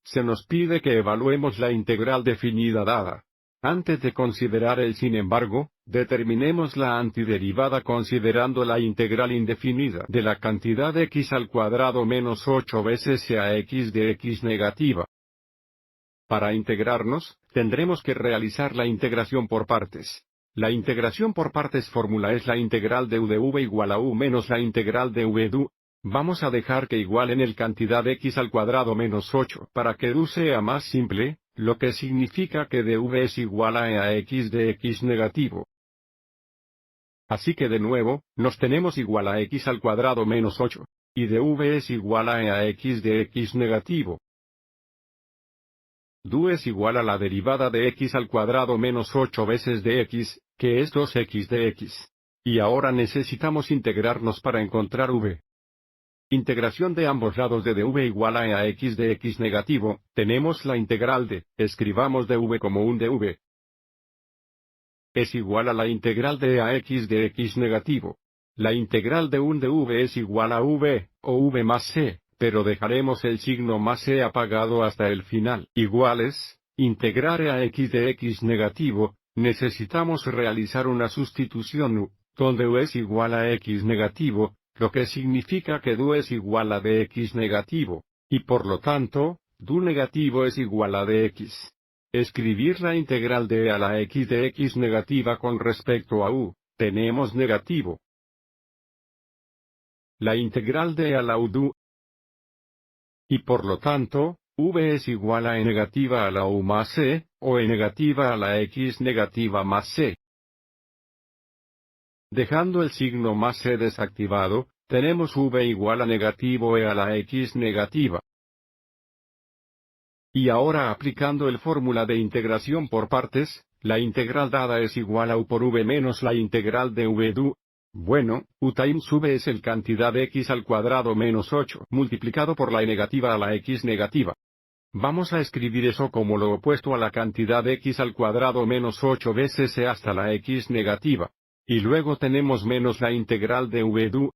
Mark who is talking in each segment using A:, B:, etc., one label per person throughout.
A: se nos pide que evaluemos la integral definida dada. Antes de considerar el sin embargo, determinemos la antiderivada considerando la integral indefinida de la cantidad x al cuadrado menos 8 veces a x de x negativa. Para integrarnos, tendremos que realizar la integración por partes. La integración por partes fórmula es la integral de u de v igual a u menos la integral de v de u. Vamos a dejar que igualen el cantidad x al cuadrado menos 8 para que u sea más simple, lo que significa que dv es igual a x de x negativo. Así que de nuevo, nos tenemos igual a x al cuadrado menos 8, y dv es igual a x de x negativo. Du es igual a la derivada de x al cuadrado menos 8 veces de x, que es 2x de x. Y ahora necesitamos integrarnos para encontrar v. Integración de ambos lados de dv igual a x de x negativo, tenemos la integral de, escribamos dv como un dv. Es igual a la integral de ax de x negativo. La integral de un dv es igual a v, o v más c, pero dejaremos el signo más c apagado hasta el final. Iguales, integrar a x de x negativo, necesitamos realizar una sustitución u, donde u es igual a x negativo, lo que significa que du es igual a dx negativo, y por lo tanto, du negativo es igual a dx. Escribir la integral de a la x de x negativa con respecto a u, tenemos negativo. La integral de a la u du, y por lo tanto, v es igual a e negativa a la u más c, o e negativa a la x negativa más c. Dejando el signo más c desactivado, tenemos v igual a negativo e a la x negativa. Y ahora aplicando el fórmula de integración por partes, la integral dada es igual a u por v menos la integral de v du. Bueno, u times v es el cantidad de x al cuadrado menos 8 multiplicado por la e negativa a la x negativa. Vamos a escribir eso como lo opuesto a la cantidad de x al cuadrado menos 8 veces e hasta la x negativa. Y luego tenemos menos la integral de v du.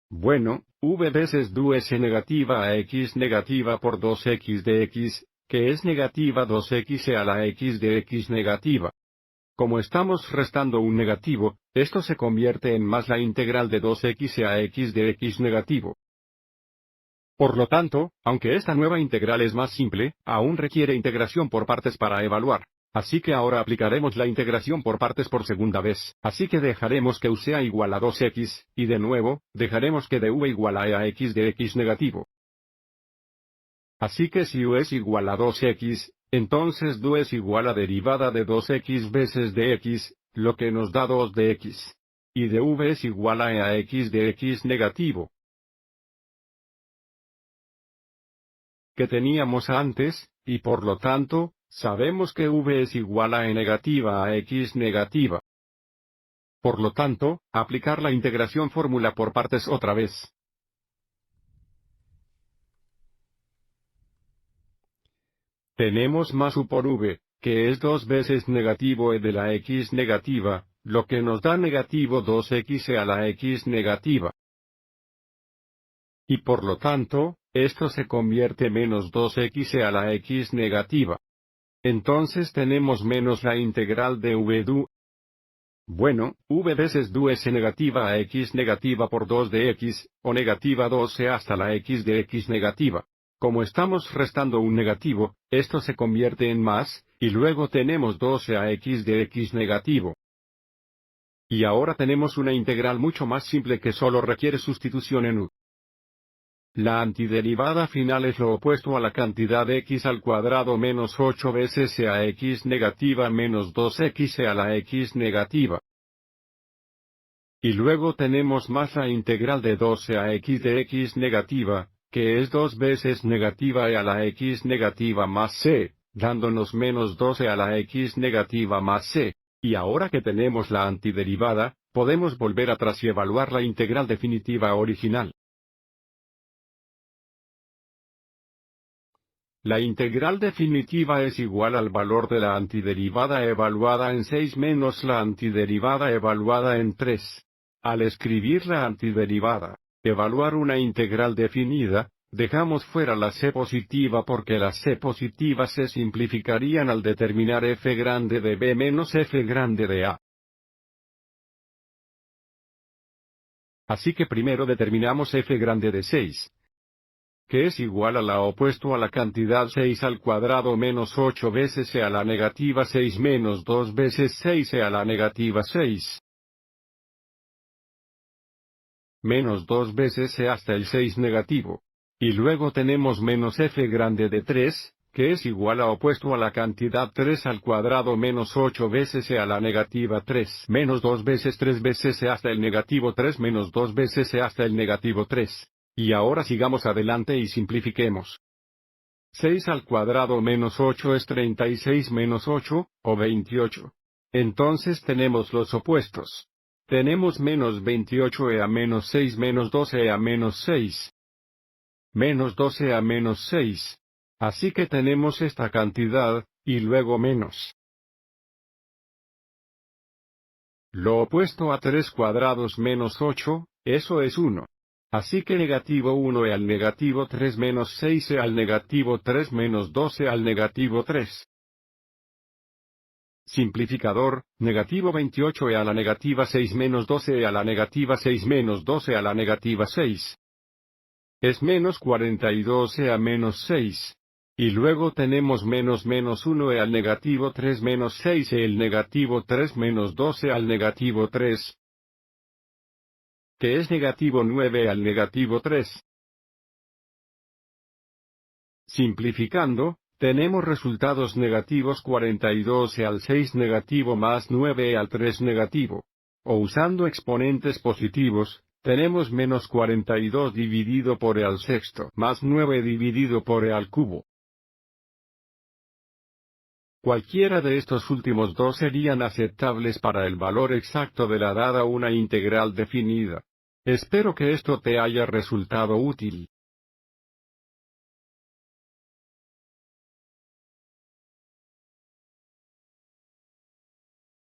A: Bueno, v veces du es e negativa a x negativa por 2x de x, que es negativa 2x a la x de x negativa. Como estamos restando un negativo, esto se convierte en más la integral de 2x a x de x negativo. Por lo tanto, aunque esta nueva integral es más simple, aún requiere integración por partes para evaluar. Así que ahora aplicaremos la integración por partes por segunda vez. Así que dejaremos que u sea igual a 2x, y de nuevo, dejaremos que dv igual a x de x negativo. Así que si u es igual a 2x, entonces du es igual a derivada de 2x veces de x, lo que nos da 2 de x. Y dv es igual a x de x negativo. Que teníamos antes, y por lo tanto, sabemos que v es igual a e negativa a x negativa. Por lo tanto, aplicar la integración fórmula por partes otra vez. Tenemos más u por v, que es 2 veces negativo e de la x negativa, lo que nos da negativo 2x a la x negativa. Y por lo tanto, esto se convierte menos 2x a la x negativa. Entonces tenemos menos la integral de v du. Bueno, v veces du es e negativa a x negativa por 2 de x, o negativa 2e hasta la x de x negativa. Como estamos restando un negativo, esto se convierte en más, y luego tenemos 12 a x de x negativo. Y ahora tenemos una integral mucho más simple que solo requiere sustitución en u. La antiderivada final es lo opuesto a la cantidad de x al cuadrado menos 8 veces a x negativa menos 2x a la x negativa. Y luego tenemos más la integral de 12 a x de x negativa, que es 2 veces negativa a la x negativa más c, dándonos menos 12 a la x negativa más c. Y ahora que tenemos la antiderivada, podemos volver atrás y evaluar la integral definitiva original. La integral definitiva es igual al valor de la antiderivada evaluada en 6 menos la antiderivada evaluada en 3. Al escribir la antiderivada, evaluar una integral definida, Dejamos fuera la c positiva porque las c positivas se simplificarían al determinar f grande de b menos f grande de a. Así que primero determinamos f grande de 6, que es igual a la opuesto a la cantidad 6 al cuadrado menos 8 veces e a la negativa 6 menos 2 veces 6 e a la negativa 6. Menos 2 veces e hasta el 6 negativo. Y luego tenemos menos f grande de 3, que es igual a opuesto a la cantidad 3 al cuadrado menos 8 veces e a la negativa 3 menos 2 veces 3 veces e hasta el negativo 3 menos 2 veces e hasta el negativo 3. Y ahora sigamos adelante y simplifiquemos. 6 al cuadrado menos 8 es 36 menos 8, o 28. Entonces tenemos los opuestos. Tenemos menos 28 a menos 6 menos 12 a menos 6. Menos 12 a menos 6. Así que tenemos esta cantidad, y luego menos. Lo opuesto a 3 cuadrados menos 8, eso es 1. Así que negativo 1 e al negativo 3 menos 6 e al negativo 3 menos 12 al negativo 3. Simplificador, negativo 28 e a la negativa 6 menos 12 e a la negativa 6 menos 12 a la negativa 6. Es menos 42 e a menos 6. Y luego tenemos menos 1 e al negativo 3 menos 6 e el negativo 3 menos 12 al negativo 3. Que es negativo 9 al negativo 3. Simplificando, tenemos resultados negativos 42 al 6 negativo más 9 al 3 negativo. O usando exponentes positivos, tenemos menos 42 dividido por e al sexto más 9 dividido por e al cubo. Cualquiera de estos últimos dos serían aceptables para el valor exacto de la dada una integral definida. Espero que esto te haya resultado útil.